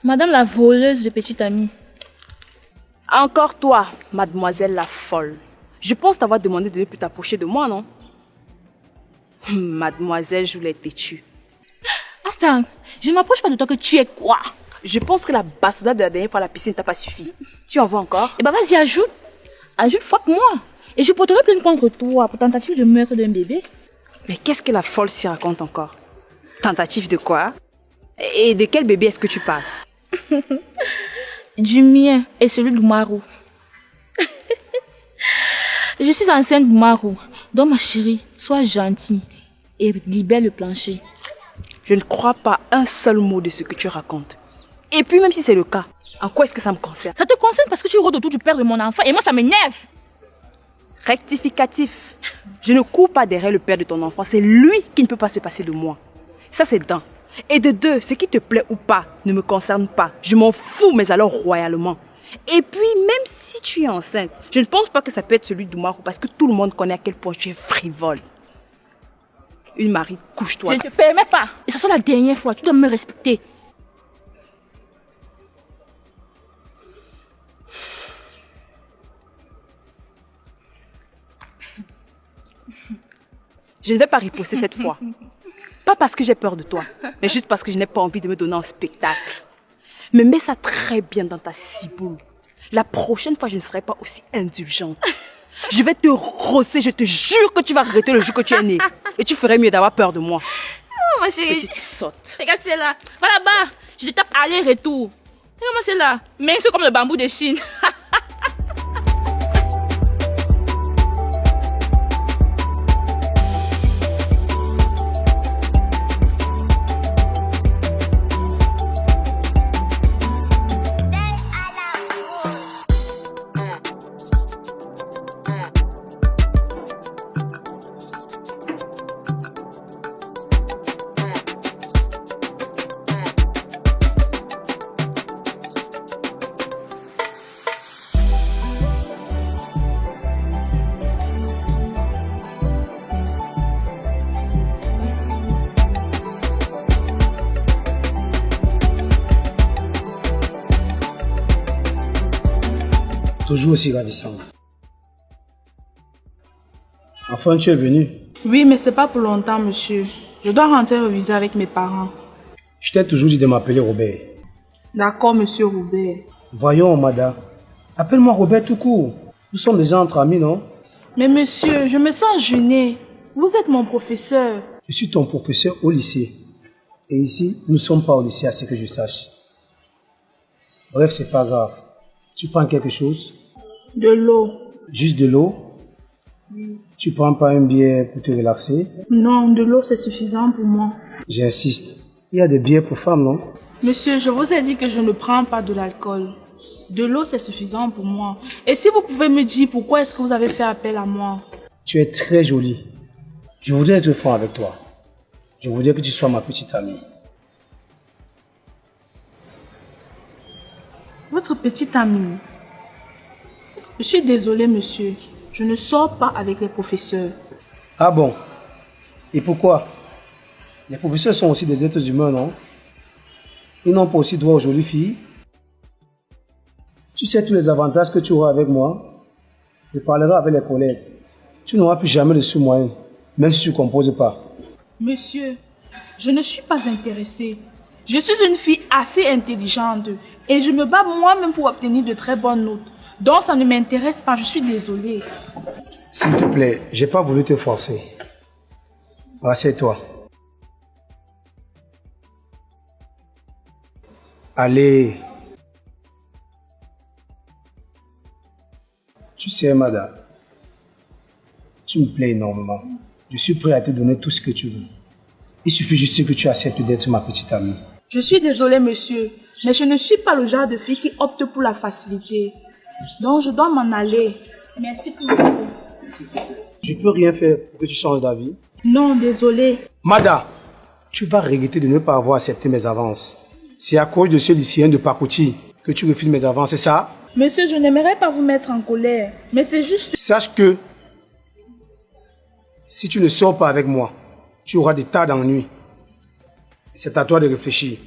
Madame la voleuse de petite amie. Encore toi, mademoiselle la folle. Je pense t'avoir demandé de ne plus t'approcher de moi, non? Mademoiselle, je voulais têtue. Attends, je ne m'approche pas de toi que tu es quoi? Je pense que la bassoudade de la dernière fois à la piscine t'a pas suffi. Tu en veux encore? Eh ben vas-y, ajoute. Ajoute, frappe-moi. Et je porterai plainte contre toi pour tentative de meurtre d'un bébé. Mais qu'est-ce que la folle s'y raconte encore? Tentative de quoi? Et de quel bébé est-ce que tu parles? Du mien et celui de Marou. Je suis enceinte de Marou. Donc ma chérie, sois gentille et libère le plancher. Je ne crois pas un seul mot de ce que tu racontes. Et puis même si c'est le cas, en quoi est-ce que ça me concerne? Ça te concerne parce que tu rôdes autour du père de mon enfant et moi ça m'énerve. Rectificatif. Je ne cours pas derrière le père de ton enfant. C'est lui qui ne peut pas se passer de moi. Ça c'est d'un. Et de deux, ce qui te plaît ou pas ne me concerne pas. Je m'en fous, mais alors royalement. Et puis, même si tu es enceinte, je ne pense pas que ça peut être celui d'Oumarou parce que tout le monde connaît à quel point tu es frivole. Une Marie, couche-toi. Je ne te permets pas. Et ça sera la dernière fois. Tu dois me respecter. Je ne vais pas riposter cette fois. Pas parce que j'ai peur de toi, mais juste parce que je n'ai pas envie de me donner un spectacle. Mais mets ça très bien dans ta ciboule. La prochaine fois, je ne serai pas aussi indulgente. Je vais te rosser, je te jure que tu vas regretter le jour que tu es née. Et tu ferais mieux d'avoir peur de moi. Oh ma chérie. Petite sotte. Regarde celle-là. Va là-bas. Je te tape aller-retour. Regarde-moi celle-là. Mince comme le bambou de Chine. Toujours aussi ravissant. Enfin, tu es venu. Oui, mais c'est pas pour longtemps, monsieur. Je dois rentrer réviser avec mes parents. Je t'ai toujours dit de m'appeler Robert. D'accord, monsieur Robert. Voyons, Mada. Appelle-moi Robert tout court. Nous sommes déjà entre amis, non? Mais monsieur, je me sens gênée. Vous êtes mon professeur. Je suis ton professeur au lycée. Et ici, nous ne sommes pas au lycée, à ce que je sache. Bref, c'est pas grave. Tu prends quelque chose? De l'eau. Juste de l'eau? Tu prends pas une bière pour te relaxer? Non, de l'eau c'est suffisant pour moi. J'insiste. Il y a des bières pour femmes, non? Monsieur, je vous ai dit que je ne prends pas de l'alcool. De l'eau c'est suffisant pour moi. Et si vous pouvez me dire pourquoi est-ce que vous avez fait appel à moi? Tu es très jolie. Je voudrais être franc avec toi. Je voudrais que tu sois ma petite amie. Votre petite amie. Je suis désolée, monsieur. Je ne sors pas avec les professeurs. Ah bon? Et pourquoi? Les professeurs sont aussi des êtres humains, non? Ils n'ont pas aussi droit aux jolies filles? Tu sais tous les avantages que tu auras avec moi? Je parlerai avec les collègues. Tu n'auras plus jamais de sous-moyens, même si tu ne composes pas. Monsieur, je ne suis pas intéressée. Je suis une fille assez intelligente et je me bats moi-même pour obtenir de très bonnes notes. Donc ça ne m'intéresse pas, je suis désolée. S'il te plaît, j'ai pas voulu te forcer. Rassieds-toi. Allez. Tu sais, madame, tu me plais énormément. Je suis prêt à te donner tout ce que tu veux. Il suffit juste que tu acceptes d'être ma petite amie. Je suis désolée, monsieur, mais je ne suis pas le genre de fille qui opte pour la facilité. Donc je dois m'en aller. Merci pour vous. Je peux rien faire pour que tu changes d'avis. Non, désolée. Mada, tu vas regretter de ne pas avoir accepté mes avances. C'est à cause de ce lycéen de Pakouti que tu refuses mes avances, c'est ça? Monsieur, je n'aimerais pas vous mettre en colère, mais c'est juste... Sache que si tu ne sors pas avec moi, tu auras des tas d'ennuis. C'est à toi de réfléchir.